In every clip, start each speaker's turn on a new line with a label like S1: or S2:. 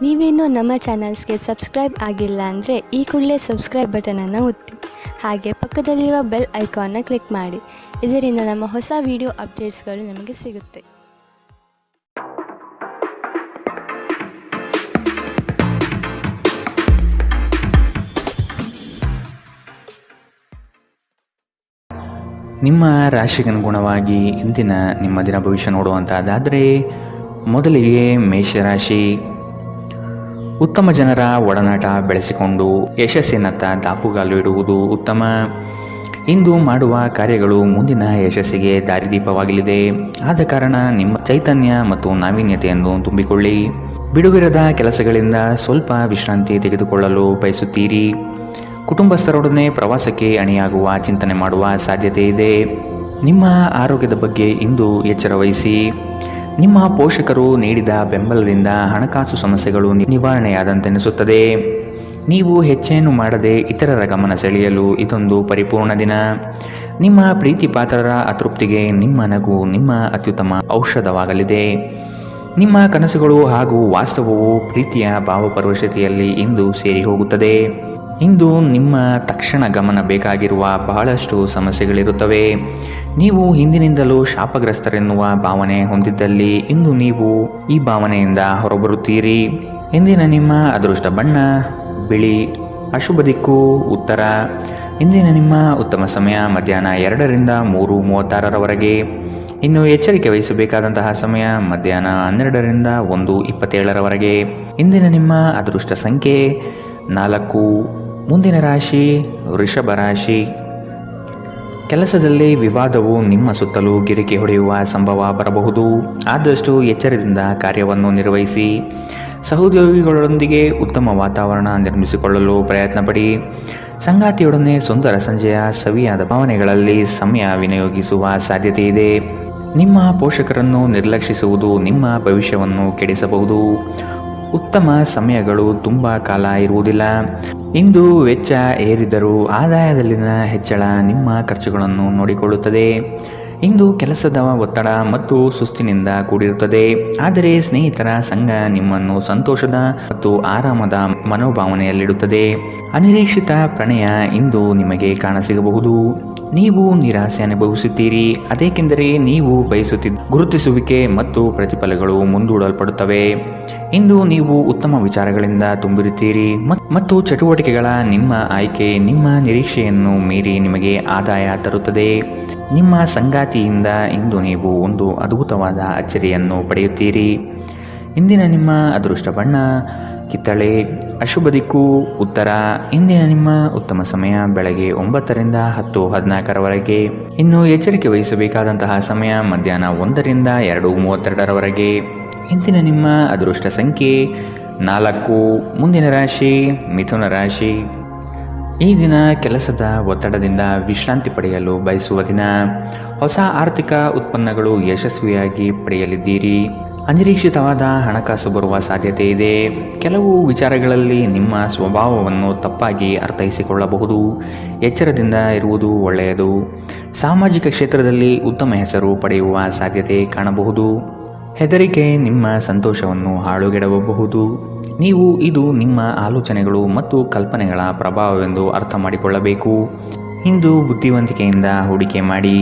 S1: ನೀವೇನೂ ನಮ್ಮ ಚಾನಲ್ಸ್ಗೆ ಸಬ್ಸ್ಕ್ರೈಬ್ ಆಗಿಲ್ಲ ಅಂದರೆ ಈ ಕೂಡಲೇ ಸಬ್ಸ್ಕ್ರೈಬ್ ಬಟನನ್ನು ಒತ್ತಿ, ಹಾಗೆ ಪಕ್ಕದಲ್ಲಿರುವ ಬೆಲ್ ಐಕಾನ್ನ ಕ್ಲಿಕ್ ಮಾಡಿ. ಇದರಿಂದ ನಮ್ಮ ಹೊಸ ವಿಡಿಯೋ ಅಪ್ಡೇಟ್ಸ್ಗಳು ನಿಮಗೆ ಸಿಗುತ್ತೆ.
S2: ನಿಮ್ಮ ರಾಶಿಗನುಗುಣವಾಗಿ ಇಂದಿನ ನಿಮ್ಮ ದಿನ ಭವಿಷ್ಯ ನೋಡುವಂಥದ್ದಾದರೆ, ಮೊದಲಿಗೆ ಮೇಷರಾಶಿ. ಉತ್ತಮ ಜನರ ಒಡನಾಟ ಬೆಳೆಸಿಕೊಂಡು ಯಶಸ್ಸಿನತ್ತ ದಾಪುಗಾಲು ಇಡುವುದು ಉತ್ತಮ. ಇಂದು ಮಾಡುವ ಕಾರ್ಯಗಳು ಮುಂದಿನ ಯಶಸ್ಸಿಗೆ ದಾರಿದೀಪವಾಗಲಿದೆ. ಆದ ಕಾರಣ ನಿಮ್ಮ ಚೈತನ್ಯ ಮತ್ತು ನಾವೀನ್ಯತೆಯನ್ನು ತುಂಬಿಕೊಳ್ಳಿ. ಬಿಡುವಿರದ ಕೆಲಸಗಳಿಂದ ಸ್ವಲ್ಪ ವಿಶ್ರಾಂತಿ ತೆಗೆದುಕೊಳ್ಳಲು ಬಯಸುತ್ತೀರಿ. ಕುಟುಂಬಸ್ಥರೊಡನೆ ಪ್ರವಾಸಕ್ಕೆ ಅಣಿಯಾಗುವ ಚಿಂತನೆ ಮಾಡುವ ಸಾಧ್ಯತೆ ಇದೆ. ನಿಮ್ಮ ಆರೋಗ್ಯದ ಬಗ್ಗೆ ಇಂದು ಎಚ್ಚರ ವಹಿಸಿ. ನಿಮ್ಮ ಪೋಷಕರು ನೀಡಿದ ಬೆಂಬಲದಿಂದ ಹಣಕಾಸು ಸಮಸ್ಯೆಗಳು ನಿವಾರಣೆಯಾದಂತೆನಿಸುತ್ತದೆ. ನೀವು ಹೆಚ್ಚೇನು ಮಾಡದೆ ಇತರರ ಗಮನ ಸೆಳೆಯಲು ಇದೊಂದು ಪರಿಪೂರ್ಣ ದಿನ. ನಿಮ್ಮ ಪ್ರೀತಿ ಪಾತ್ರರ ಅತೃಪ್ತಿಗೆ ನಿಮ್ಮ ನಗು ನಿಮ್ಮ ಅತ್ಯುತ್ತಮ ಔಷಧವಾಗಲಿದೆ. ನಿಮ್ಮ ಕನಸುಗಳು ಹಾಗೂ ವಾಸ್ತವವು ಪ್ರೀತಿಯ ಭಾವಪರವಶತೆಯಲ್ಲಿ ಇಂದು ಸೇರಿ ಹೋಗುತ್ತದೆ. ಇಂದು ನಿಮ್ಮ ತಕ್ಷಣ ಗಮನ ಬೇಕಾಗಿರುವ ಬಹಳಷ್ಟು ಸಮಸ್ಯೆಗಳಿರುತ್ತವೆ. ನೀವು ಹಿಂದಿನಿಂದಲೂ ಶಾಪಗ್ರಸ್ತರೆನ್ನುವ ಭಾವನೆ ಹೊಂದಿದ್ದಲ್ಲಿ ಇಂದು ನೀವು ಈ ಭಾವನೆಯಿಂದ ಹೊರಬರುತ್ತೀರಿ. ಇಂದಿನ ನಿಮ್ಮ ಅದೃಷ್ಟ ಬಣ್ಣ ಬಿಳಿ, ಅಶುಭ ದಿಕ್ಕು ಉತ್ತರ. ಇಂದಿನ ನಿಮ್ಮ ಉತ್ತಮ ಸಮಯ ಮಧ್ಯಾಹ್ನ 2ರಿಂದ 3:36ರವರೆಗೆ. ಇನ್ನು ಎಚ್ಚರಿಕೆ ವಹಿಸಬೇಕಾದಂತಹ ಸಮಯ ಮಧ್ಯಾಹ್ನ 12ರಿಂದ 1:27ರವರೆಗೆ. ಇಂದಿನ ನಿಮ್ಮ ಅದೃಷ್ಟ ಸಂಖ್ಯೆ 4. ಮುಂದಿನ ರಾಶಿ ವೃಷಭ ರಾಶಿ. ಕೆಲಸದಲ್ಲಿ ವಿವಾದವು ನಿಮ್ಮ ಸುತ್ತಲೂ ಗಿರಿಕಿ ಹೊಡೆಯುವ ಸಂಭವ ಬರಬಹುದು. ಆದಷ್ಟು ಎಚ್ಚರದಿಂದ ಕಾರ್ಯವನ್ನು ನಿರ್ವಹಿಸಿ. ಸಹೋದ್ಯೋಗಿಗಳೊಂದಿಗೆ ಉತ್ತಮ ವಾತಾವರಣ ನಿರ್ಮಿಸಿಕೊಳ್ಳಲು ಪ್ರಯತ್ನ ಪಡಿ. ಸಂಗಾತಿಯೊಡನೆ ಸುಂದರ ಸಂಜೆಯ ಸವಿಯಾದ ಭಾವನೆಗಳಲ್ಲಿ ಸಮಯ ವಿನಿಯೋಗಿಸುವ ಸಾಧ್ಯತೆ ಇದೆ. ನಿಮ್ಮ ಪೋಷಕರನ್ನು ನಿರ್ಲಕ್ಷಿಸುವುದು ನಿಮ್ಮ ಭವಿಷ್ಯವನ್ನು ಕೆಡಿಸಬಹುದು. ಉತ್ತಮ ಸಮಯಗಳು ತುಂಬ ಕಾಲ ಇರುವುದಿಲ್ಲ. ಇಂದು ವೆಚ್ಚ ಏರಿದರೂ ಆದಾಯದಲ್ಲಿನ ಹೆಚ್ಚಳ ನಿಮ್ಮ ಖರ್ಚುಗಳನ್ನು ನೋಡಿಕೊಳ್ಳುತ್ತದೆ. ಇಂದು ಕೆಲಸದ ಒತ್ತಡ ಮತ್ತು ಸುಸ್ತಿನಿಂದ ಕೂಡಿರುತ್ತದೆ. ಆದರೆ ಸ್ನೇಹಿತರ ಸಂಘ ನಿಮ್ಮನ್ನು ಸಂತೋಷದ ಮತ್ತು ಆರಾಮದ ಮನೋಭಾವನೆಯಲ್ಲಿಡುತ್ತದೆ. ಅನಿರೀಕ್ಷಿತ ಪ್ರಣಯ ಇಂದು ನಿಮಗೆ ಕಾಣಸಿಗಬಹುದು. ನೀವು ನಿರಾಸೆ ಅನುಭವಿಸುತ್ತೀರಿ. ಅದೇಕೆಂದರೆ ನೀವು ಬಯಸುತ್ತಿದ್ದ ಗುರುತಿಸುವಿಕೆ ಮತ್ತು ಪ್ರತಿಫಲಗಳು ಮುಂದೂಡಲ್ಪಡುತ್ತವೆ. ಇಂದು ನೀವು ಉತ್ತಮ ವಿಚಾರಗಳಿಂದ ತುಂಬಿರುತ್ತೀರಿ ಮತ್ತು ಚಟುವಟಿಕೆಗಳ ನಿಮ್ಮ ಆಯ್ಕೆ ನಿಮ್ಮ ನಿರೀಕ್ಷೆಯನ್ನು ಮೀರಿ ನಿಮಗೆ ಆದಾಯ ತರುತ್ತದೆ. ನಿಮ್ಮ ಸಂಗಾತಿಯಿಂದ ಇಂದು ನೀವು ಒಂದು ಅದ್ಭುತವಾದ ಅಚ್ಚರಿಯನ್ನು ಪಡೆಯುತ್ತೀರಿ. ಇಂದಿನ ನಿಮ್ಮ ಅದೃಷ್ಟ ಬಣ್ಣ ಕಿತ್ತಳೆ, ಅಶುಭ ದಿಕ್ಕು ಉತ್ತರ. ಇಂದಿನ ನಿಮ್ಮ ಉತ್ತಮ ಸಮಯ ಬೆಳಗ್ಗೆ 9ರಿಂದ 10:14ರವರೆಗೆ. ಇನ್ನು ಎಚ್ಚರಿಕೆ ವಹಿಸಬೇಕಾದಂತಹ ಸಮಯ ಮಧ್ಯಾಹ್ನ 1ರಿಂದ 2:32ರವರೆಗೆ. ಇಂದಿನ ನಿಮ್ಮ ಅದೃಷ್ಟ ಸಂಖ್ಯೆ 4. ಮುಂದಿನ ರಾಶಿ ಮಿಥುನ ರಾಶಿ. ಈ ದಿನ ಕೆಲಸದ ಒತ್ತಡದಿಂದ ವಿಶ್ರಾಂತಿ ಪಡೆಯಲು ಬಯಸುವ ದಿನ. ಹೊಸ ಆರ್ಥಿಕ ಉತ್ಪನ್ನಗಳು ಯಶಸ್ವಿಯಾಗಿ ಪಡೆಯಲಿದ್ದೀರಿ. ಅನಿರೀಕ್ಷಿತವಾದ ಹಣಕಾಸು ಬರುವ ಸಾಧ್ಯತೆ ಇದೆ. ಕೆಲವು ವಿಚಾರಗಳಲ್ಲಿ ನಿಮ್ಮ ಸ್ವಭಾವವನ್ನು ತಪ್ಪಾಗಿ ಅರ್ಥೈಸಿಕೊಳ್ಳಬಹುದು. ಎಚ್ಚರದಿಂದ ಇರುವುದು ಒಳ್ಳೆಯದು. ಸಾಮಾಜಿಕ ಕ್ಷೇತ್ರದಲ್ಲಿ ಉತ್ತಮ ಹೆಸರು ಪಡೆಯುವ ಸಾಧ್ಯತೆ ಕಾಣಬಹುದು. ಹೆದರಿಕೆ ನಿಮ್ಮ ಸಂತೋಷವನ್ನು ಹಾಳುಗೆಡವಬಹುದು. ನೀವು ಇದು ನಿಮ್ಮ ಆಲೋಚನೆಗಳು ಮತ್ತು ಕಲ್ಪನೆಗಳ ಪ್ರಭಾವವೆಂದು ಅರ್ಥ ಮಾಡಿಕೊಳ್ಳಬೇಕು. ಇಂದು ಬುದ್ಧಿವಂತಿಕೆಯಿಂದ ಹೂಡಿಕೆ ಮಾಡಿ.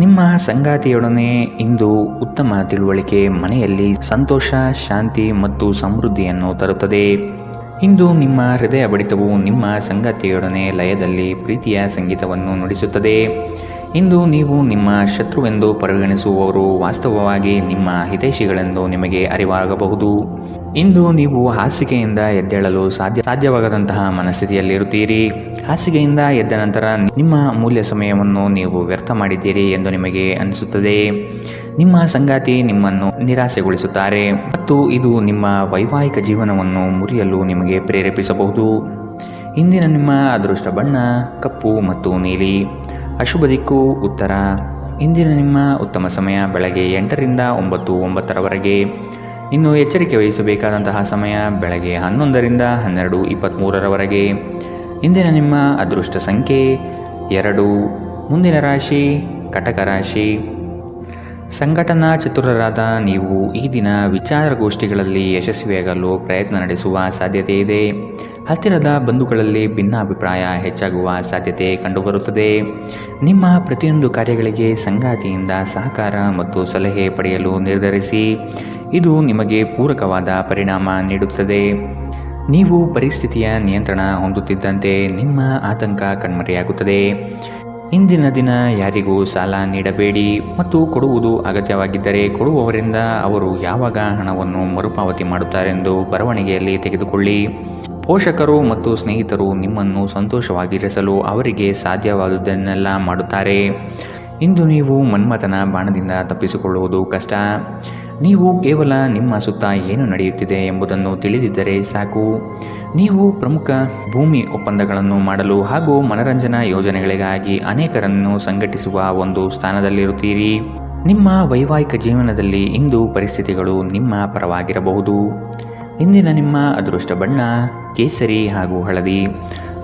S2: ನಿಮ್ಮ ಸಂಗಾತಿಯೊಡನೆ ಇಂದು ಉತ್ತಮ ತಿಳುವಳಿಕೆ ಮನೆಯಲ್ಲಿ ಸಂತೋಷ, ಶಾಂತಿ ಮತ್ತು ಸಮೃದ್ಧಿಯನ್ನು ತರುತ್ತದೆ. ಇಂದು ನಿಮ್ಮ ಹೃದಯ ಬಡಿತವು ನಿಮ್ಮ ಸಂಗಾತಿಯೊಡನೆ ಲಯದಲ್ಲಿ ಪ್ರೀತಿಯ ಸಂಗೀತವನ್ನು ನುಡಿಸುತ್ತದೆ. ಇಂದು ನೀವು ನಿಮ್ಮ ಶತ್ರುವೆಂದು ಪರಿಗಣಿಸುವವರು ವಾಸ್ತವವಾಗಿ ನಿಮ್ಮ ಹಿತೈಷಿಗಳೆಂದು ನಿಮಗೆ ಅರಿವಾಗಬಹುದು. ಇಂದು ನೀವು ಹಾಸಿಗೆಯಿಂದ ಎದ್ದೇಳಲು ಸಾಧ್ಯವಾಗದಂತಹ ಮನಸ್ಥಿತಿಯಲ್ಲಿರುತ್ತೀರಿ. ಹಾಸಿಗೆಯಿಂದ ಎದ್ದ ನಂತರ ನಿಮ್ಮ ಅಮೂಲ್ಯ ಸಮಯವನ್ನು ನೀವು ವ್ಯರ್ಥ ಮಾಡಿದ್ದೀರಿ ಎಂದು ನಿಮಗೆ ಅನಿಸುತ್ತದೆ. ನಿಮ್ಮ ಸಂಗಾತಿ ನಿಮ್ಮನ್ನು ನಿರಾಸೆಗೊಳಿಸುತ್ತಾರೆ ಮತ್ತು ಇದು ನಿಮ್ಮ ವೈವಾಹಿಕ ಜೀವನವನ್ನು ಮುರಿಯಲು ನಿಮಗೆ ಪ್ರೇರೇಪಿಸಬಹುದು. ಇಂದಿನ ನಿಮ್ಮ ಅದೃಷ್ಟ ಬಣ್ಣ ಕಪ್ಪು ಮತ್ತು ನೀಲಿ, ಅಶುಭ ದಿಕ್ಕು ಉತ್ತರ. ಇಂದಿನ ನಿಮ್ಮ ಉತ್ತಮ ಸಮಯ ಬೆಳಗ್ಗೆ 8ರಿಂದ 9:09ರವರೆಗೆ. ಇನ್ನು ಎಚ್ಚರಿಕೆ ವಹಿಸಬೇಕಾದಂತಹ ಸಮಯ ಬೆಳಗ್ಗೆ 11ರಿಂದ 12:23ರವರೆಗೆ. ಇಂದಿನ ನಿಮ್ಮ ಅದೃಷ್ಟ ಸಂಖ್ಯೆ 2. ಮುಂದಿನ ರಾಶಿ ಕಟಕ ರಾಶಿ. ಸಂಘಟನಾ ಚತುರರಾದ ನೀವು ಈ ದಿನ ವಿಚಾರಗೋಷ್ಠಿಗಳಲ್ಲಿ ಯಶಸ್ವಿಯಾಗಲು ಪ್ರಯತ್ನ ನಡೆಸುವ ಸಾಧ್ಯತೆ ಇದೆ. ಹತ್ತಿರದ ಬಂಧುಗಳಲ್ಲಿ ಭಿನ್ನಾಭಿಪ್ರಾಯ ಹೆಚ್ಚಾಗುವ ಸಾಧ್ಯತೆ ಕಂಡುಬರುತ್ತದೆ. ನಿಮ್ಮ ಪ್ರತಿಯೊಂದು ಕಾರ್ಯಗಳಿಗೆ ಸಂಗಾತಿಯಿಂದ ಸಹಕಾರ ಮತ್ತು ಸಲಹೆ ಪಡೆಯಲು ನಿರ್ಧರಿಸಿ. ಇದು ನಿಮಗೆ ಪೂರಕವಾದ ಪರಿಣಾಮ ನೀಡುತ್ತದೆ. ನೀವು ಪರಿಸ್ಥಿತಿಯ ನಿಯಂತ್ರಣ ಹೊಂದುತ್ತಿದ್ದಂತೆ ನಿಮ್ಮ ಆತಂಕ ಕಣ್ಮರೆಯಾಗುತ್ತದೆ. ಇಂದಿನ ದಿನ ಯಾರಿಗೂ ಸಾಲ ನೀಡಬೇಡಿ ಮತ್ತು ಕೊಡುವುದು ಅಗತ್ಯವಾಗಿದ್ದರೆ ಕೊಡುವವರಿಂದ ಅವರು ಯಾವಾಗ ಹಣವನ್ನು ಮರುಪಾವತಿ ಮಾಡುತ್ತಾರೆಂದು ಬರವಣಿಗೆಯಲ್ಲಿ ತೆಗೆದುಕೊಳ್ಳಿ. ಪೋಷಕರು ಮತ್ತು ಸ್ನೇಹಿತರು ನಿಮ್ಮನ್ನು ಸಂತೋಷವಾಗಿರಿಸಲು ಅವರಿಗೆ ಸಾಧ್ಯವಾದುದನ್ನೆಲ್ಲ ಮಾಡುತ್ತಾರೆ. ಇಂದು ನೀವು ಮನ್ಮಥನ ಬಾಣದಿಂದ ತಪ್ಪಿಸಿಕೊಳ್ಳುವುದು ಕಷ್ಟ. ನೀವು ಕೇವಲ ನಿಮ್ಮ ಸುತ್ತ ಏನು ನಡೆಯುತ್ತಿದೆ ಎಂಬುದನ್ನು ತಿಳಿದಿದ್ದರೆ ಸಾಕು. ನೀವು ಪ್ರಮುಖ ಭೂಮಿ ಒಪ್ಪಂದಗಳನ್ನು ಮಾಡಲು ಹಾಗೂ ಮನರಂಜನಾ ಯೋಜನೆಗಳಿಗಾಗಿ ಅನೇಕರನ್ನು ಸಂಘಟಿಸುವ ಒಂದು ಸ್ಥಾನದಲ್ಲಿರುತ್ತೀರಿ. ನಿಮ್ಮ ವೈವಾಹಿಕ ಜೀವನದಲ್ಲಿ ಇಂದು ಪರಿಸ್ಥಿತಿಗಳು ನಿಮ್ಮ ಪರವಾಗಿರಬಹುದು. ಇಂದಿನ ನಿಮ್ಮ ಅದೃಷ್ಟ ಬಣ್ಣ ಕೇಸರಿ ಹಾಗೂ ಹಳದಿ.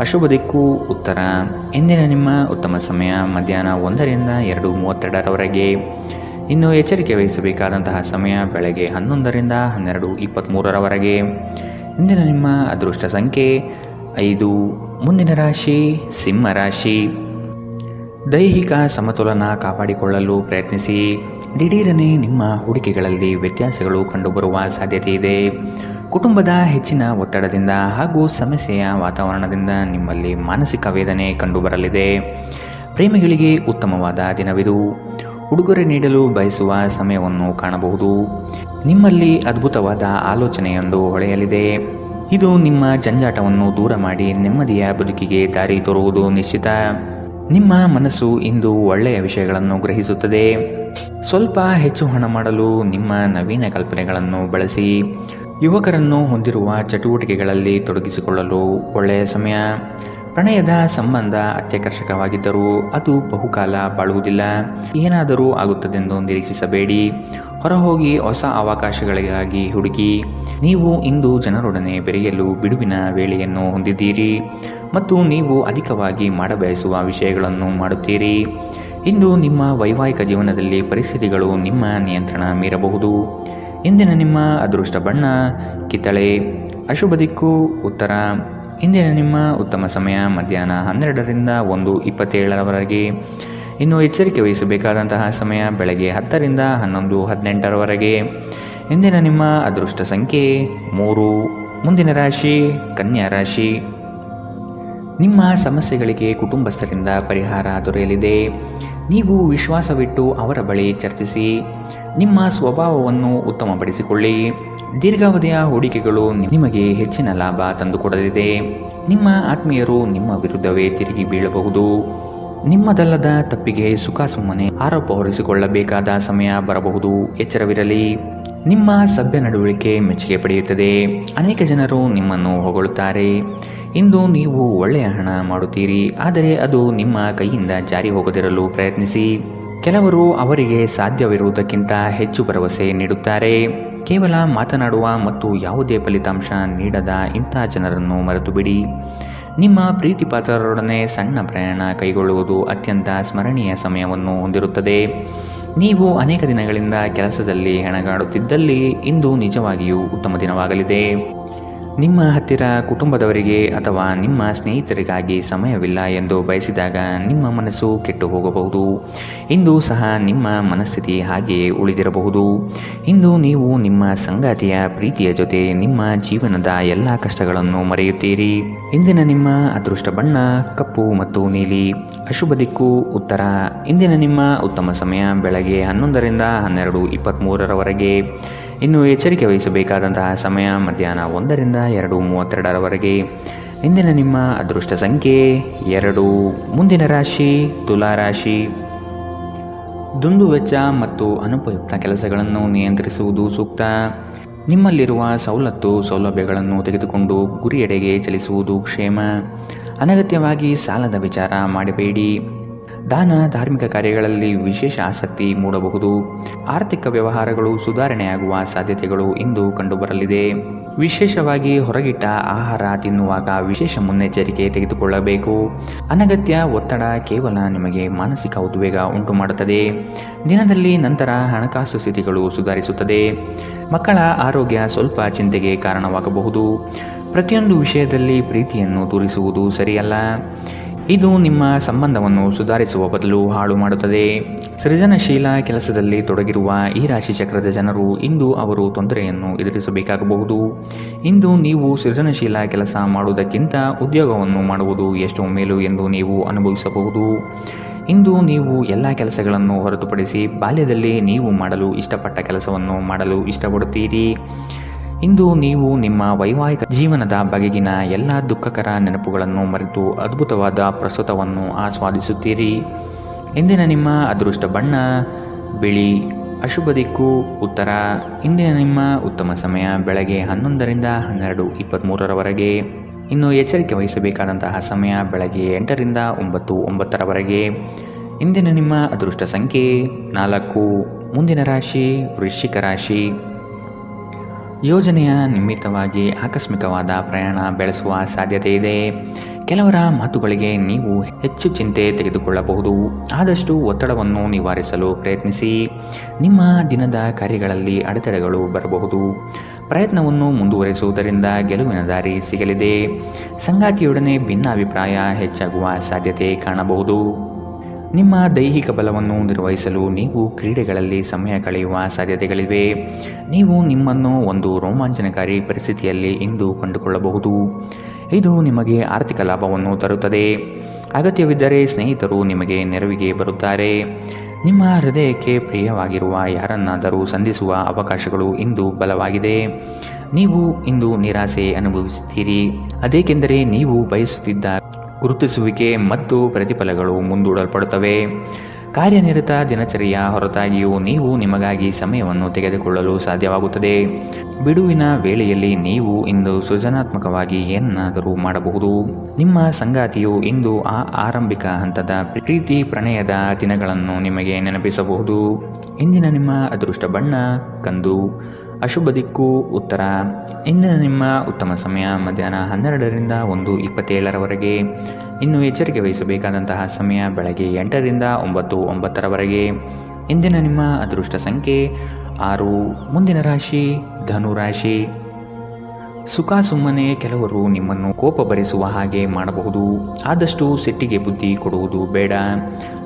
S2: ಅಶುಭ ದಿಕ್ಕು ಉತ್ತರ. ಇಂದಿನ ನಿಮ್ಮ ಉತ್ತಮ ಸಮಯ ಮಧ್ಯಾಹ್ನ 1ರಿಂದ 2:32ರವರೆಗೆ. ಇನ್ನು ಎಚ್ಚರಿಕೆ ವಹಿಸಬೇಕಾದಂತಹ ಸಮಯ ಬೆಳಗ್ಗೆ 11ರಿಂದ 12:23ರವರೆಗೆ. ಇಂದಿನ ನಿಮ್ಮ ಅದೃಷ್ಟ ಸಂಖ್ಯೆ 5. ಮುಂದಿನ ರಾಶಿ ಸಿಂಹ ರಾಶಿ. ದೈಹಿಕ ಸಮತೋಲನ ಕಾಪಾಡಿಕೊಳ್ಳಲು ಪ್ರಯತ್ನಿಸಿ. ದಿಢೀರನೆ ನಿಮ್ಮ ಹೂಡಿಕೆಗಳಲ್ಲಿ ವ್ಯತ್ಯಾಸಗಳು ಕಂಡುಬರುವ ಸಾಧ್ಯತೆ ಇದೆ. ಕುಟುಂಬದ ಹೆಚ್ಚಿನ ಒತ್ತಡದಿಂದ ಹಾಗೂ ಸಮಸ್ಯೆಯ ವಾತಾವರಣದಿಂದ ನಿಮ್ಮಲ್ಲಿ ಮಾನಸಿಕ ವೇದನೆ ಕಂಡುಬರಲಿದೆ. ಪ್ರೇಮಿಗಳಿಗೆ ಉತ್ತಮವಾದ ದಿನವಿದು. ಉಡುಗೊರೆ ನೀಡಲು ಬಯಸುವ ಸಮಯವನ್ನು ಕಾಣಬಹುದು. ನಿಮ್ಮಲ್ಲಿ ಅದ್ಭುತವಾದ ಆಲೋಚನೆಯೊಂದು ಹೊಳೆಯಲಿದೆ. ಇದು ನಿಮ್ಮ ಜಂಜಾಟವನ್ನು ದೂರ ಮಾಡಿ ನೆಮ್ಮದಿಯ ಬದುಕಿಗೆ ದಾರಿ ತೋರುವುದು ನಿಶ್ಚಿತ. ನಿಮ್ಮ ಮನಸ್ಸು ಇಂದು ಒಳ್ಳೆಯ ವಿಷಯಗಳನ್ನು ಗ್ರಹಿಸುತ್ತದೆ. ಸ್ವಲ್ಪ ಹೆಚ್ಚು ಹಣ ಮಾಡಲು ನಿಮ್ಮ ನವೀನ ಕಲ್ಪನೆಗಳನ್ನು ಬಳಸಿ. ಯುವಕರನ್ನು ಹೊಂದಿರುವ ಚಟುವಟಿಕೆಗಳಲ್ಲಿ ತೊಡಗಿಸಿಕೊಳ್ಳಲು ಒಳ್ಳೆಯ ಸಮಯ. ಪ್ರಣಯದ ಸಂಬಂಧ ಅತ್ಯಾಕರ್ಷಕವಾಗಿದ್ದರೂ ಅದು ಬಹುಕಾಲ ಬಾಳುವುದಿಲ್ಲ. ಏನಾದರೂ ಆಗುತ್ತದೆಂದು ನಿರೀಕ್ಷಿಸಬೇಡಿ. ಹೊರಹೋಗಿ ಹೊಸ ಅವಕಾಶಗಳಿಗಾಗಿ ಹುಡುಕಿ. ನೀವು ಇಂದು ಜನರೊಡನೆ ಬೆರೆಯಲು ಬಿಡುವಿನ ವೇಳೆಯನ್ನು ಹೊಂದಿದ್ದೀರಿ ಮತ್ತು ನೀವು ಅಧಿಕವಾಗಿ ಮಾಡಬಯಸುವ ವಿಷಯಗಳನ್ನು ಮಾಡುತ್ತೀರಿ. ಇಂದು ನಿಮ್ಮ ವೈವಾಹಿಕ ಜೀವನದಲ್ಲಿ ಪರಿಸ್ಥಿತಿಗಳು ನಿಮ್ಮ ನಿಯಂತ್ರಣ ಮೀರಬಹುದು. ಇಂದಿನ ನಿಮ್ಮ ಅದೃಷ್ಟ ಬಣ್ಣ ಕಿತ್ತಳೆ. ಅಶುಭ ದಿಕ್ಕು ಉತ್ತರ. ಇಂದಿನ ನಿಮ್ಮ ಉತ್ತಮ ಸಮಯ ಮಧ್ಯಾಹ್ನ 12ರಿಂದ 1:27ರವರೆಗೆ. ಇನ್ನು ಎಚ್ಚರಿಕೆ ವಹಿಸಬೇಕಾದಂತಹ ಸಮಯ ಬೆಳಗ್ಗೆ 10ರಿಂದ 11:18ರವರೆಗೆ. ಇಂದಿನ ನಿಮ್ಮ ಅದೃಷ್ಟ ಸಂಖ್ಯೆ 3. ಮುಂದಿನ ರಾಶಿ ಕನ್ಯಾ ರಾಶಿ. ನಿಮ್ಮ ಸಮಸ್ಯೆಗಳಿಗೆ ಕುಟುಂಬಸ್ಥರಿಂದ ಪರಿಹಾರ ದೊರೆಯಲಿದೆ. ನೀವು ವಿಶ್ವಾಸವಿಟ್ಟು ಅವರ ಬಳಿ ಚರ್ಚಿಸಿ. ನಿಮ್ಮ ಸ್ವಭಾವವನ್ನು ಉತ್ತಮಪಡಿಸಿಕೊಳ್ಳಿ. ದೀರ್ಘಾವಧಿಯ ಹೂಡಿಕೆಗಳು ನಿಮಗೆ ಹೆಚ್ಚಿನ ಲಾಭ ತಂದುಕೊಡಲಿದೆ. ನಿಮ್ಮ ಆತ್ಮೀಯರು ನಿಮ್ಮ ವಿರುದ್ಧವೇ ತಿರುಗಿ ಬೀಳಬಹುದು. ನಿಮ್ಮದಲ್ಲದ ತಪ್ಪಿಗೆ ಸುಮ್ಮನೆ ಆರೋಪ ಹೊರಿಸಿಕೊಳ್ಳಬೇಕಾದ ಸಮಯ ಬರಬಹುದು. ಎಚ್ಚರವಿರಲಿ. ನಿಮ್ಮ ಸಭ್ಯ ನಡವಳಿಕೆ ಮೆಚ್ಚುಗೆ ಪಡೆಯುತ್ತದೆ. ಅನೇಕ ಜನರು ನಿಮ್ಮನ್ನು ಹೊಗಳುತ್ತಾರೆ. ಇಂದು ನೀವು ಒಳ್ಳೆಯ ಹಣ ಮಾಡುತ್ತೀರಿ, ಆದರೆ ಅದು ನಿಮ್ಮ ಕೈಯಿಂದ ಜಾರಿ ಹೋಗದಿರಲು ಪ್ರಯತ್ನಿಸಿ. ಕೆಲವರು ಅವರಿಗೆ ಸಾಧ್ಯವಿರುವುದಕ್ಕಿಂತ ಹೆಚ್ಚು ಭರವಸೆ ನೀಡುತ್ತಾರೆ. ಕೇವಲ ಮಾತನಾಡುವ ಮತ್ತು ಯಾವುದೇ ಫಲಿತಾಂಶ ನೀಡದ ಇಂಥ ಜನರನ್ನು ಮರೆತು ಬಿಡಿ. ನಿಮ್ಮ ಪ್ರೀತಿಪಾತ್ರರೊಡನೆ ಸಣ್ಣ ಪ್ರಯಾಣ ಕೈಗೊಳ್ಳುವುದು ಅತ್ಯಂತ ಸ್ಮರಣೀಯ ಸಮಯವನ್ನು ಹೊಂದಿರುತ್ತದೆ. ನೀವು ಅನೇಕ ದಿನಗಳಿಂದ ಕೆಲಸದಲ್ಲಿ ಹೆಣಗಾಡುತ್ತಿದ್ದಲ್ಲಿ ಇಂದು ನಿಜವಾಗಿಯೂ ಉತ್ತಮ ದಿನವಾಗಲಿದೆ. ನಿಮ್ಮ ಹತ್ತಿರ ಕುಟುಂಬದವರಿಗೆ ಅಥವಾ ನಿಮ್ಮ ಸ್ನೇಹಿತರಿಗಾಗಿ ಸಮಯವಿಲ್ಲ ಎಂದು ಬಯಸಿದಾಗ ನಿಮ್ಮ ಮನಸ್ಸು ಕೆಟ್ಟು ಹೋಗಬಹುದು. ಇಂದು ಸಹ ನಿಮ್ಮ ಮನಸ್ಥಿತಿ ಹಾಗೆಯೇ ಉಳಿದಿರಬಹುದು. ಇಂದು ನೀವು ನಿಮ್ಮ ಸಂಗಾತಿಯ ಪ್ರೀತಿಯ ಜೊತೆ ನಿಮ್ಮ ಜೀವನದ ಎಲ್ಲ ಕಷ್ಟಗಳನ್ನು ಮರೆಯುತ್ತೀರಿ. ಇಂದಿನ ನಿಮ್ಮ ಅದೃಷ್ಟ ಬಣ್ಣ ಕಪ್ಪು ಮತ್ತು ನೀಲಿ. ಅಶುಭ ದಿಕ್ಕು ಉತ್ತರ. ಇಂದಿನ ನಿಮ್ಮ ಉತ್ತಮ ಸಮಯ ಬೆಳಗ್ಗೆ 11ರಿಂದ 12:23ರವರೆಗೆ. ಇನ್ನು ಎಚ್ಚರಿಕೆ ವಹಿಸಬೇಕಾದಂತಹ ಸಮಯ ಮಧ್ಯಾಹ್ನ 1ರಿಂದ 2:32ರವರೆಗೆ. ಇಂದಿನ ನಿಮ್ಮ ಅದೃಷ್ಟ ಸಂಖ್ಯೆ 2. ಮುಂದಿನ ರಾಶಿ ತುಲಾ ರಾಶಿ. ದುಂದುವೆಚ್ಚ ಮತ್ತು ಅನುಪಯುಕ್ತ ಕೆಲಸಗಳನ್ನು ನಿಯಂತ್ರಿಸುವುದು ಸೂಕ್ತ. ನಿಮ್ಮಲ್ಲಿರುವ ಸೌಲಭ್ಯಗಳನ್ನು ತೆಗೆದುಕೊಂಡು ಗುರಿಯೆಡೆಗೆ ಚಲಿಸುವುದು ಕ್ಷೇಮ. ಅನಗತ್ಯವಾಗಿ ಸಾಲದ ವಿಚಾರ ಮಾಡಬೇಡಿ. ದಾನ ಧಾರ್ಮಿಕ ಕಾರ್ಯಗಳಲ್ಲಿ ವಿಶೇಷ ಆಸಕ್ತಿ ಮೂಡಬಹುದು. ಆರ್ಥಿಕ ವ್ಯವಹಾರಗಳು ಸುಧಾರಣೆಯಾಗುವ ಸಾಧ್ಯತೆಗಳು ಇಂದು ಕಂಡುಬರಲಿದೆ. ವಿಶೇಷವಾಗಿ ಹೊರಗಿಟ್ಟ ಆಹಾರ ತಿನ್ನುವಾಗ ವಿಶೇಷ ಮುನ್ನೆಚ್ಚರಿಕೆ ತೆಗೆದುಕೊಳ್ಳಬೇಕು. ಅನಗತ್ಯ ಒತ್ತಡ ಕೇವಲ ನಿಮಗೆ ಮಾನಸಿಕ ಉದ್ವೇಗ ಉಂಟು ಮಾಡುತ್ತದೆ. ದಿನದಲ್ಲಿ ನಂತರ ಹಣಕಾಸು ಸ್ಥಿತಿಗಳು ಸುಧಾರಿಸುತ್ತದೆ. ಮಕ್ಕಳ ಆರೋಗ್ಯ ಸ್ವಲ್ಪ ಚಿಂತೆಗೆ ಕಾರಣವಾಗಬಹುದು. ಪ್ರತಿಯೊಂದು ವಿಷಯದಲ್ಲಿ ಪ್ರೀತಿಯನ್ನು ತೋರಿಸುವುದು ಸರಿಯಲ್ಲ. ಇದು ನಿಮ್ಮ ಸಂಬಂಧವನ್ನು ಸುಧಾರಿಸುವ ಬದಲು ಹಾಳು ಮಾಡುತ್ತದೆ. ಸೃಜನಶೀಲ ಕೆಲಸದಲ್ಲಿ ತೊಡಗಿರುವ ಈ ರಾಶಿ ಚಕ್ರದ ಜನರು ಇಂದು ಅವರು ತೊಂದರೆಯನ್ನು ಎದುರಿಸಬೇಕಾಗಬಹುದು. ಇಂದು ನೀವು ಸೃಜನಶೀಲ ಕೆಲಸ ಮಾಡುವುದಕ್ಕಿಂತ ಉದ್ಯೋಗವನ್ನು ಮಾಡುವುದು ಎಷ್ಟು ಮೇಲು ಎಂದು ನೀವು ಅನುಭವಿಸಬಹುದು. ಇಂದು ನೀವು ಎಲ್ಲ ಕೆಲಸಗಳನ್ನು ಹೊರತುಪಡಿಸಿ ಬಾಲ್ಯದಲ್ಲಿ ನೀವು ಮಾಡಲು ಇಷ್ಟಪಟ್ಟ ಕೆಲಸವನ್ನು ಮಾಡಲು ಇಷ್ಟಪಡುತ್ತೀರಿ. ಇಂದು ನೀವು ನಿಮ್ಮ ವೈವಾಹಿಕ ಜೀವನದ ಬಗೆಗಿನ ಎಲ್ಲ ದುಃಖಕರ ನೆನಪುಗಳನ್ನು ಮರೆತು ಅದ್ಭುತವಾದ ಪ್ರಸ್ತುತವನ್ನು ಆಸ್ವಾದಿಸುತ್ತೀರಿ. ಇಂದಿನ ನಿಮ್ಮ ಅದೃಷ್ಟ ಬಣ್ಣ ಬಿಳಿ. ಅಶುಭ ದಿಕ್ಕು ಉತ್ತರ. ಇಂದಿನ ನಿಮ್ಮ ಉತ್ತಮ ಸಮಯ ಬೆಳಗ್ಗೆ 11ರಿಂದ 12:23ರವರೆಗೆ. ಇನ್ನು ಎಚ್ಚರಿಕೆ ವಹಿಸಬೇಕಾದಂತಹ ಸಮಯ ಬೆಳಗ್ಗೆ 8ರಿಂದ 9:09ರವರೆಗೆ. ಇಂದಿನ ನಿಮ್ಮ ಅದೃಷ್ಟ ಸಂಖ್ಯೆ 4. ಮುಂದಿನ ರಾಶಿ ವೃಶ್ಚಿಕ ರಾಶಿ. ಯೋಜನೆಯ ನಿಮಿತ್ತವಾಗಿ ಆಕಸ್ಮಿಕವಾದ ಪ್ರಯಾಣ ಬೆಳೆಸುವ ಸಾಧ್ಯತೆ ಇದೆ. ಕೆಲವರ ಮಾತುಗಳಿಗೆ ನೀವು ಹೆಚ್ಚು ಚಿಂತೆ ತೆಗೆದುಕೊಳ್ಳಬಹುದು. ಆದಷ್ಟು ಒತ್ತಡವನ್ನು ನಿವಾರಿಸಲು ಪ್ರಯತ್ನಿಸಿ. ನಿಮ್ಮ ದಿನದ ಕಾರ್ಯಗಳಲ್ಲಿ ಅಡೆತಡೆಗಳು ಬರಬಹುದು. ಪ್ರಯತ್ನವನ್ನು ಮುಂದುವರಿಸುವುದರಿಂದ ಗೆಲುವಿನ ದಾರಿ ಸಿಗಲಿದೆ. ಸಂಗಾತಿಯೊಡನೆ ಭಿನ್ನಾಭಿಪ್ರಾಯ ಹೆಚ್ಚಾಗುವ ಸಾಧ್ಯತೆ ಕಾಣಬಹುದು. ನಿಮ್ಮ ದೈಹಿಕ ಬಲವನ್ನು ನಿರ್ವಹಿಸಲು ನೀವು ಕ್ರೀಡೆಗಳಲ್ಲಿ ಸಮಯ ಕಳೆಯುವ ಸಾಧ್ಯತೆಗಳಿವೆ. ನೀವು ನಿಮ್ಮನ್ನು ಒಂದು ರೋಮಾಂಚನಕಾರಿ ಪರಿಸ್ಥಿತಿಯಲ್ಲಿ ಇಂದು ಕಂಡುಕೊಳ್ಳಬಹುದು. ಇದು ನಿಮಗೆ ಆರ್ಥಿಕ ಲಾಭವನ್ನು ತರುತ್ತದೆ. ಅಗತ್ಯವಿದ್ದರೆ ಸ್ನೇಹಿತರು ನಿಮಗೆ ನೆರವಿಗೆ ಬರುತ್ತಾರೆ. ನಿಮ್ಮ ಹೃದಯಕ್ಕೆ ಪ್ರಿಯವಾಗಿರುವ ಯಾರನ್ನಾದರೂ ಸಂಧಿಸುವ ಅವಕಾಶಗಳು ಇಂದು ಬಲವಾಗಿದೆ. ನೀವು ಇಂದು ನಿರಾಸೆ ಅನುಭವಿಸುತ್ತೀರಿ. ಅದೇಕೆಂದರೆ ನೀವು ಬಯಸುತ್ತಿದ್ದ ಗುರುತಿಸುವಿಕೆ ಮತ್ತು ಪ್ರತಿಫಲಗಳು ಮುಂದೂಡಲ್ಪಡುತ್ತವೆ. ಕಾರ್ಯನಿರತ ದಿನಚರಿಯ ಹೊರತಾಗಿಯೂ ನೀವು ನಿಮಗಾಗಿ ಸಮಯವನ್ನು ತೆಗೆದುಕೊಳ್ಳಲು ಸಾಧ್ಯವಾಗುತ್ತದೆ. ಬಿಡುವಿನ ವೇಳೆಯಲ್ಲಿ ನೀವು ಇಂದು ಸೃಜನಾತ್ಮಕವಾಗಿ ಏನನ್ನಾದರೂ ಮಾಡಬಹುದು. ನಿಮ್ಮ ಸಂಗಾತಿಯು ಇಂದು ಆರಂಭಿಕ ಹಂತದ ಪ್ರೀತಿ ಪ್ರಣಯದ ದಿನಗಳನ್ನು ನಿಮಗೆ ನೆನಪಿಸಬಹುದು. ಇಂದಿನ ನಿಮ್ಮ ಅದೃಷ್ಟ ಬಣ್ಣ ಕಂದು. ಅಶುಭ ದಿಕ್ಕು ಉತ್ತರ. ಇಂದಿನ ನಿಮ್ಮ ಉತ್ತಮ ಸಮಯ ಮಧ್ಯಾಹ್ನ 12ರಿಂದ 1:27ರವರೆಗೆ. ಇನ್ನು ಎಚ್ಚರಿಕೆ ವಹಿಸಬೇಕಾದಂತಹ ಸಮಯ ಬೆಳಗ್ಗೆ 8ರಿಂದ 9:09ರವರೆಗೆ. ಇಂದಿನ ನಿಮ್ಮ ಅದೃಷ್ಟ ಸಂಖ್ಯೆ 6. ಮುಂದಿನ ರಾಶಿ ಧನು ರಾಶಿ. ಸುಖ ಸುಮ್ಮನೆ ಕೆಲವರು ನಿಮ್ಮನ್ನು ಕೋಪ ಭರಿಸುವ ಹಾಗೆ ಮಾಡಬಹುದು. ಆದಷ್ಟು ಸಿಟ್ಟಿಗೆ ಬುದ್ಧಿ ಕೊಡುವುದು ಬೇಡ.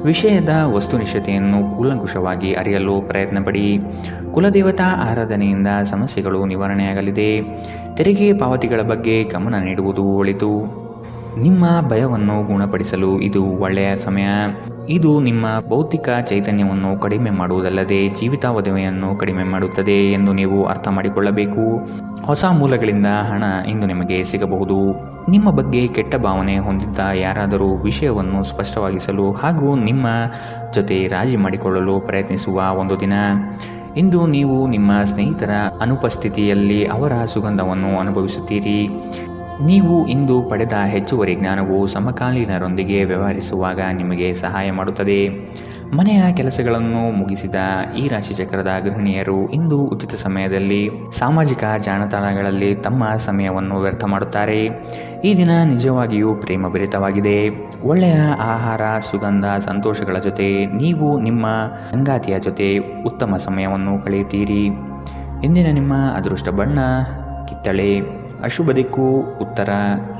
S2: ವಿಷಯದ ವಸ್ತುನಿಷ್ಠತೆಯನ್ನು ಕೂಲಂಕುಷವಾಗಿ ಅರಿಯಲು ಪ್ರಯತ್ನಪಡಿ. ಕುಲದೇವತಾ ಆರಾಧನೆಯಿಂದ ಸಮಸ್ಯೆಗಳು ನಿವಾರಣೆಯಾಗಲಿದೆ. ತೆರಿಗೆ ಪಾವತಿಗಳ ಬಗ್ಗೆ ಗಮನ ನೀಡುವುದು ಒಳಿತು. ನಿಮ್ಮ ಭಯವನ್ನು ಗುಣಪಡಿಸಲು ಇದು ಒಳ್ಳೆಯ ಸಮಯ. ಇದು ನಿಮ್ಮ ಭೌತಿಕ ಚೈತನ್ಯವನ್ನು ಕಡಿಮೆ ಮಾಡುವುದಲ್ಲದೆ ಜೀವಿತಾವಧಿಯನ್ನು ಕಡಿಮೆ ಮಾಡುತ್ತದೆ ಎಂದು ನೀವು ಅರ್ಥ ಮಾಡಿಕೊಳ್ಳಬೇಕು. ಹೊಸ ಮೂಲಗಳಿಂದ ಹಣ ಇಂದು ನಿಮಗೆ ಸಿಗಬಹುದು. ನಿಮ್ಮ ಬಗ್ಗೆ ಕೆಟ್ಟ ಭಾವನೆ ಹೊಂದಿದ್ದ ಯಾರಾದರೂ ವಿಷಯವನ್ನು ಸ್ಪಷ್ಟವಾಗಿಸಲು ಹಾಗೂ ನಿಮ್ಮ ಜೊತೆ ರಾಜಿ ಮಾಡಿಕೊಳ್ಳಲು ಪ್ರಯತ್ನಿಸುವ ಒಂದು ದಿನ. ಇಂದು ನೀವು ನಿಮ್ಮ ಸ್ನೇಹಿತರ ಅನುಪಸ್ಥಿತಿಯಲ್ಲಿ ಅವರ ಸುಗಂಧವನ್ನು ಅನುಭವಿಸುತ್ತೀರಿ. ನೀವು ಇಂದು ಪಡೆದ ಹೆಚ್ಚುವರಿ ಜ್ಞಾನವು ಸಮಕಾಲೀನರೊಂದಿಗೆ ವ್ಯವಹರಿಸುವಾಗ ನಿಮಗೆ ಸಹಾಯ ಮಾಡುತ್ತದೆ. ಮನೆಯ ಕೆಲಸಗಳನ್ನು ಮುಗಿಸಿದ ಈ ರಾಶಿಚಕ್ರದ ಗೃಹಿಣಿಯರು ಇಂದು ಉಚಿತ ಸಮಯದಲ್ಲಿ ಸಾಮಾಜಿಕ ಜಾಲತಾಣಗಳಲ್ಲಿ ತಮ್ಮ ಸಮಯವನ್ನು ವ್ಯರ್ಥ ಮಾಡುತ್ತಾರೆ. ಈ ದಿನ ನಿಜವಾಗಿಯೂ ಪ್ರೇಮಭರಿತವಾಗಿದೆ. ಒಳ್ಳೆಯ ಆಹಾರ, ಸುಗಂಧ, ಸಂತೋಷಗಳ ಜೊತೆ ನೀವು ನಿಮ್ಮ ಸಂಗಾತಿಯ ಜೊತೆ ಉತ್ತಮ ಸಮಯವನ್ನು ಕಳೆಯುತ್ತೀರಿ. ಇಂದಿನ ನಿಮ್ಮ ಅದೃಷ್ಟ ಬಣ್ಣ ಕಿತ್ತಳೆ. ಅಶುಭ ದಿಕ್ಕು ಉತ್ತರ.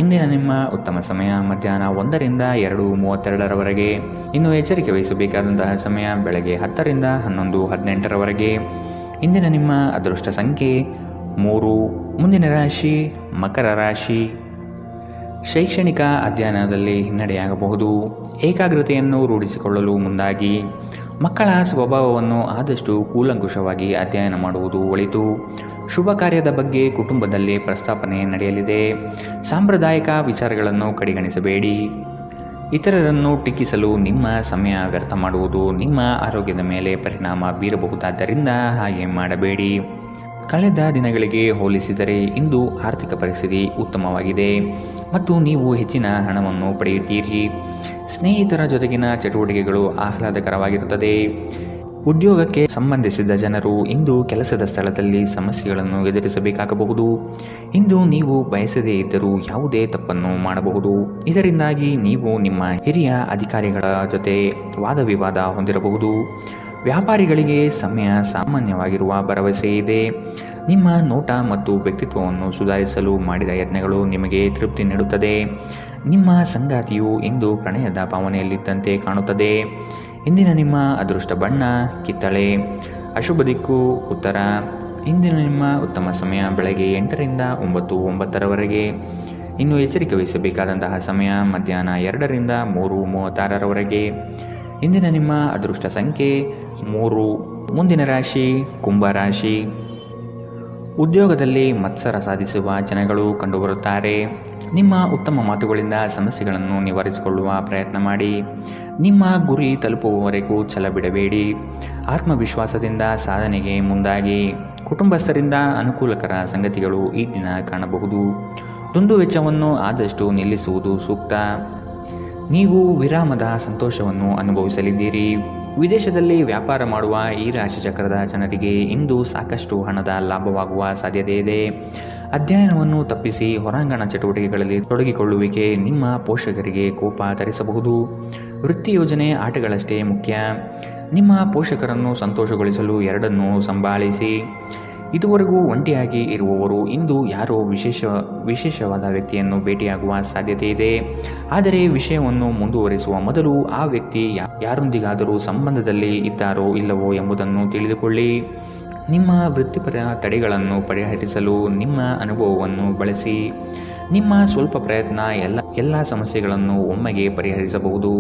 S2: ಇಂದಿನ ನಿಮ್ಮ ಉತ್ತಮ ಸಮಯ ಮಧ್ಯಾಹ್ನ 1ರಿಂದ 2:32ರವರೆಗೆ. ಇನ್ನು ಎಚ್ಚರಿಕೆ ವಹಿಸಬೇಕಾದಂತಹ ಸಮಯ ಬೆಳಗ್ಗೆ 10ರಿಂದ 11:18ರವರೆಗೆ. ಇಂದಿನ ನಿಮ್ಮ ಅದೃಷ್ಟ ಸಂಖ್ಯೆ 3. ಮುಂದಿನ ರಾಶಿ ಮಕರ ರಾಶಿ. ಶೈಕ್ಷಣಿಕ ಅಧ್ಯಯನದಲ್ಲಿ ಹಿನ್ನಡೆಯಾಗಬಹುದು. ಏಕಾಗ್ರತೆಯನ್ನು ರೂಢಿಸಿಕೊಳ್ಳಲು ಮುಂದಾಗಿ. ಮಕ್ಕಳ ಸ್ವಭಾವವನ್ನು ಆದಷ್ಟು ಕೂಲಂಕುಷವಾಗಿ ಅಧ್ಯಯನ ಮಾಡುವುದು ಒಳಿತು. ಶುಭ ಕಾರ್ಯದ ಬಗ್ಗೆ ಕುಟುಂಬದಲ್ಲಿ ಪ್ರಸ್ತಾಪನೆ ನಡೆಯಲಿದೆ. ಸಾಂಪ್ರದಾಯಿಕ ವಿಚಾರಗಳನ್ನು ಕಡೆಗಣಿಸಬೇಡಿ. ಇತರರನ್ನು ಟೀಕಿಸಲು ನಿಮ್ಮ ಸಮಯ ವ್ಯರ್ಥ ಮಾಡುವುದು ನಿಮ್ಮ ಆರೋಗ್ಯದ ಮೇಲೆ ಪರಿಣಾಮ ಬೀರಬಹುದಾದ್ದರಿಂದ ಹಾಗೆ ಮಾಡಬೇಡಿ. ಕಳೆದ ದಿನಗಳಿಗೆ ಹೋಲಿಸಿದರೆ ಇಂದು ಆರ್ಥಿಕ ಪರಿಸ್ಥಿತಿ ಉತ್ತಮವಾಗಿದೆ ಮತ್ತು ನೀವು ಹೆಚ್ಚಿನ ಹಣವನ್ನು ಪಡೆಯುತ್ತೀರಿ. ಸ್ನೇಹಿತರ ಜೊತೆಗಿನ ಚಟುವಟಿಕೆಗಳು ಆಹ್ಲಾದಕರವಾಗಿರುತ್ತದೆ. ಉದ್ಯೋಗಕ್ಕೆ ಸಂಬಂಧಿಸಿದ ಜನರು ಇಂದು ಕೆಲಸದ ಸ್ಥಳದಲ್ಲಿ ಸಮಸ್ಯೆಗಳನ್ನು ಎದುರಿಸಬೇಕಾಗಬಹುದು. ಇಂದು ನೀವು ಬಯಸದೇ ಇದ್ದರೂ ಯಾವುದೇ ತಪ್ಪನ್ನು ಮಾಡಬಹುದು. ಇದರಿಂದಾಗಿ ನೀವು ನಿಮ್ಮ ಹಿರಿಯ ಅಧಿಕಾರಿಗಳ ಜೊತೆ ವಾದವಿವಾದ ಹೊಂದಿರಬಹುದು. ವ್ಯಾಪಾರಿಗಳಿಗೆ ಸಮಯ ಸಾಮಾನ್ಯವಾಗಿರುವ ಭರವಸೆ ಇದೆ. ನಿಮ್ಮ ನೋಟ ಮತ್ತು ವ್ಯಕ್ತಿತ್ವವನ್ನು ಸುಧಾರಿಸಲು ಮಾಡಿದ ಯತ್ನಗಳು ನಿಮಗೆ ತೃಪ್ತಿ ನೀಡುತ್ತದೆ. ನಿಮ್ಮ ಸಂಗಾತಿಯು ಇಂದು ಪ್ರಣಯದ ಭಾವನೆಯಲ್ಲಿದ್ದಂತೆ ಕಾಣುತ್ತದೆ. ಇಂದಿನ ನಿಮ್ಮ ಅದೃಷ್ಟ ಬಣ್ಣ ಕಿತ್ತಳೆ. ಅಶುಭ ದಿಕ್ಕು ಉತ್ತರ. ಇಂದಿನ ನಿಮ್ಮ ಉತ್ತಮ ಸಮಯ ಬೆಳಗ್ಗೆ 8ರಿಂದ 9:09 ಇನ್ನು ಎಚ್ಚರಿಕೆ ವಹಿಸಬೇಕಾದಂತಹ ಸಮಯ ಮಧ್ಯಾಹ್ನ 2ರಿಂದ 3:36 ಇಂದಿನ ನಿಮ್ಮ ಅದೃಷ್ಟ ಸಂಖ್ಯೆ 3. ಮುಂದಿನ ರಾಶಿ ಕುಂಭರಾಶಿ. ಉದ್ಯೋಗದಲ್ಲಿ ಮತ್ಸರ ಸಾಧಿಸುವ ಜನಗಳು ಕಂಡುಬರುತ್ತಾರೆ. ನಿಮ್ಮ ಉತ್ತಮ ಮಾತುಗಳಿಂದ ಸಮಸ್ಯೆಗಳನ್ನು ನಿವಾರಿಸಿಕೊಳ್ಳುವ ಪ್ರಯತ್ನ ಮಾಡಿ. ನಿಮ್ಮ ಗುರಿ ತಲುಪುವವರೆಗೂ ಛಲ ಬಿಡಬೇಡಿ. ಆತ್ಮವಿಶ್ವಾಸದಿಂದ ಸಾಧನೆಗೆ ಮುಂದಾಗಿ. ಕುಟುಂಬಸ್ಥರಿಂದ ಅನುಕೂಲಕರ ಸಂಗತಿಗಳು ಈ ದಿನ ಕಾಣಬಹುದು. ದುಂದು ವೆಚ್ಚವನ್ನು ಆದಷ್ಟು ನಿಲ್ಲಿಸುವುದು ಸೂಕ್ತ. ನೀವು ವಿರಾಮದ ಸಂತೋಷವನ್ನು ಅನುಭವಿಸಲಿದ್ದೀರಿ. ವಿದೇಶದಲ್ಲಿ ವ್ಯಾಪಾರ ಮಾಡುವ ಈ ರಾಶಿ ಚಕ್ರದ ಜನರಿಗೆ ಇಂದು ಸಾಕಷ್ಟು ಹಣದ ಲಾಭವಾಗುವ ಸಾಧ್ಯತೆ ಇದೆ. ಅಧ್ಯಯನವನ್ನು ತಪ್ಪಿಸಿ ಹೊರಾಂಗಣ ಚಟುವಟಿಕೆಗಳಲ್ಲಿ ತೊಡಗಿಕೊಳ್ಳುವಿಕೆ ನಿಮ್ಮ ಪೋಷಕರಿಗೆ ಕೋಪ ತರಿಸಬಹುದು. ವೃತ್ತಿ ಯೋಜನೆ ಆಟಗಳಷ್ಟೇ ಮುಖ್ಯ. ನಿಮ್ಮ ಪೋಷಕರನ್ನು ಸಂತೋಷಗೊಳಿಸಲು ಎರಡನ್ನೂ ಸಂಭಾಳಿಸಿ. ಇದುವರೆಗೂ ಒಂಟಿಯಾಗಿ ಇರುವವರು ಇಂದು ಯಾರೋ ವಿಶೇಷವಾದ ವ್ಯಕ್ತಿಯನ್ನು ಭೇಟಿಯಾಗುವ ಸಾಧ್ಯತೆ ಇದೆ. ಆದರೆ ವಿಷಯವನ್ನು ಮುಂದುವರಿಸುವ ಮೊದಲು ಆ ವ್ಯಕ್ತಿ ಯಾರೊಂದಿಗಾದರೂ ಸಂಬಂಧದಲ್ಲಿ ಇದ್ದಾರೋ ಇಲ್ಲವೋ ಎಂಬುದನ್ನು ತಿಳಿದುಕೊಳ್ಳಿ. ನಿಮ್ಮ ವೃತ್ತಿಪರ ತಡೆಗಳನ್ನು ಪರಿಹರಿಸಲು ನಿಮ್ಮ ಅನುಭವವನ್ನು ಬಳಸಿ. ನಿಮ್ಮ ಸ್ವಲ್ಪ ಪ್ರಯತ್ನ ಎಲ್ಲ ಸಮಸ್ಯೆಗಳನ್ನು ಒಮ್ಮೆಗೆ ಪರಿಹರಿಸಬಹುದು.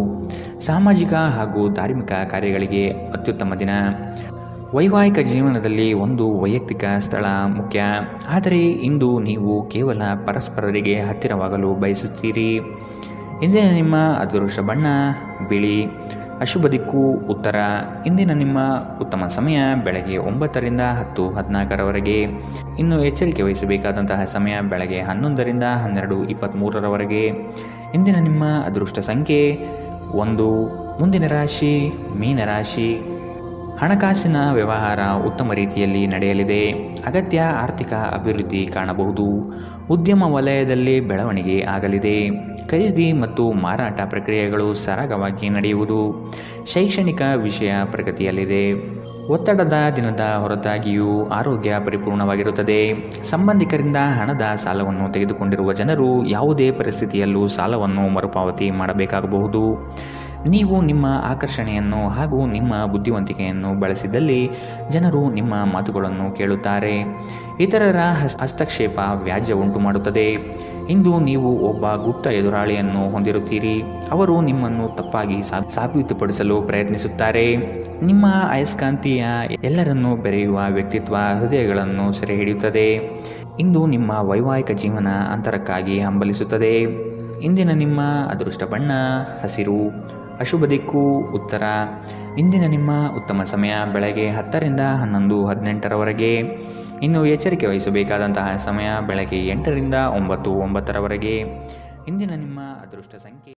S2: ಸಾಮಾಜಿಕ ಹಾಗೂ ಧಾರ್ಮಿಕ ಕಾರ್ಯಗಳಿಗೆ ಅತ್ಯುತ್ತಮ ದಿನ. ವೈವಾಹಿಕ ಜೀವನದಲ್ಲಿ ಒಂದು ವೈಯಕ್ತಿಕ ಸ್ಥಳ ಮುಖ್ಯ. ಆದರೆ ಇಂದು ನೀವು ಕೇವಲ ಪರಸ್ಪರರಿಗೆ ಹತ್ತಿರವಾಗಲು ಬಯಸುತ್ತೀರಿ. ಇಂದಿನ ನಿಮ್ಮ ಅದೃಷ್ಟ ಬಣ್ಣ ಬಿಳಿ. ಅಶುಭ ದಿಕ್ಕು ಉತ್ತರ. ಇಂದಿನ ನಿಮ್ಮ ಉತ್ತಮ ಸಮಯ ಬೆಳಗ್ಗೆ 9ರಿಂದ 10:14 ಇನ್ನು ಎಚ್ಚರಿಕೆ ವಹಿಸಬೇಕಾದಂತಹ ಸಮಯ ಬೆಳಗ್ಗೆ 11ರಿಂದ 12:23 ಇಂದಿನ ನಿಮ್ಮ ಅದೃಷ್ಟ ಸಂಖ್ಯೆ 1. ಮುಂದಿನ ರಾಶಿ ಮೀನರಾಶಿ. ಹಣಕಾಸಿನ ವ್ಯವಹಾರ ಉತ್ತಮ ರೀತಿಯಲ್ಲಿ ನಡೆಯಲಿದೆ. ಅಗತ್ಯ ಆರ್ಥಿಕ ಅಭಿವೃದ್ಧಿ ಕಾಣಬಹುದು. ಉದ್ಯಮ ವಲಯದಲ್ಲಿ ಬೆಳವಣಿಗೆ ಆಗಲಿದೆ. ಖರೀದಿ ಮತ್ತು ಮಾರಾಟ ಪ್ರಕ್ರಿಯೆಗಳು ಸರಾಗವಾಗಿ ನಡೆಯುವುದು. ಶೈಕ್ಷಣಿಕ ವಿಷಯ ಪ್ರಗತಿಯಲ್ಲಿದೆ. ಒತ್ತಡದ ದಿನದ ಹೊರತಾಗಿಯೂ ಆರೋಗ್ಯ ಪರಿಪೂರ್ಣವಾಗಿರುತ್ತದೆ. ಸಂಬಂಧಿಕರಿಂದ ಹಣದ ಸಾಲವನ್ನು ತೆಗೆದುಕೊಂಡಿರುವ ಜನರು ಯಾವುದೇ ಪರಿಸ್ಥಿತಿಯಲ್ಲೂ ಸಾಲವನ್ನು ಮರುಪಾವತಿ ಮಾಡಬೇಕಾಗಬಹುದು. ನೀವು ನಿಮ್ಮ ಆಕರ್ಷಣೆಯನ್ನು ಹಾಗೂ ನಿಮ್ಮ ಬುದ್ಧಿವಂತಿಕೆಯನ್ನು ಬಳಸಿದಲ್ಲಿ ಜನರು ನಿಮ್ಮ ಮಾತುಗಳನ್ನು ಕೇಳುತ್ತಾರೆ. ಇತರರ ಹಸ್ತಕ್ಷೇಪ ವ್ಯಾಜ್ಯ ಉಂಟು ಮಾಡುತ್ತದೆ. ಇಂದು ನೀವು ಒಬ್ಬ ಗುಪ್ತ ಎದುರಾಳಿಯನ್ನು ಹೊಂದಿರುತ್ತೀರಿ. ಅವರು ನಿಮ್ಮನ್ನು ತಪ್ಪಾಗಿ ಸಾಬೀತುಪಡಿಸಲು ಪ್ರಯತ್ನಿಸುತ್ತಾರೆ. ನಿಮ್ಮ ಅಯಸ್ಕಾಂತೀಯ ಎಲ್ಲರನ್ನೂ ಬೆರೆಯುವ ವ್ಯಕ್ತಿತ್ವ ಹೃದಯಗಳನ್ನು ಸೆರೆ ಹಿಡಿಯುತ್ತದೆ. ಇಂದು ನಿಮ್ಮ ವೈವಾಹಿಕ ಜೀವನ ಅಂತರಕ್ಕಾಗಿ ಹಂಬಲಿಸುತ್ತದೆ. ಇಂದಿನ ನಿಮ್ಮ ಅದೃಷ್ಟ ಬಣ್ಣ ಹಸಿರು. ಅಶುಭ ದಿಕ್ಕು ಉತ್ತರ. ಇಂದಿನ ನಿಮ್ಮ ಉತ್ತಮ ಸಮಯ ಬೆಳಗ್ಗೆ 10ರಿಂದ 11:18 ಇನ್ನು ಎಚ್ಚರಿಕೆ ವಹಿಸಬೇಕಾದಂತಹ ಸಮಯ ಬೆಳಗ್ಗೆ 8ರಿಂದ 9:09 ಇಂದಿನ ನಿಮ್ಮ ಅದೃಷ್ಟ ಸಂಖ್ಯೆ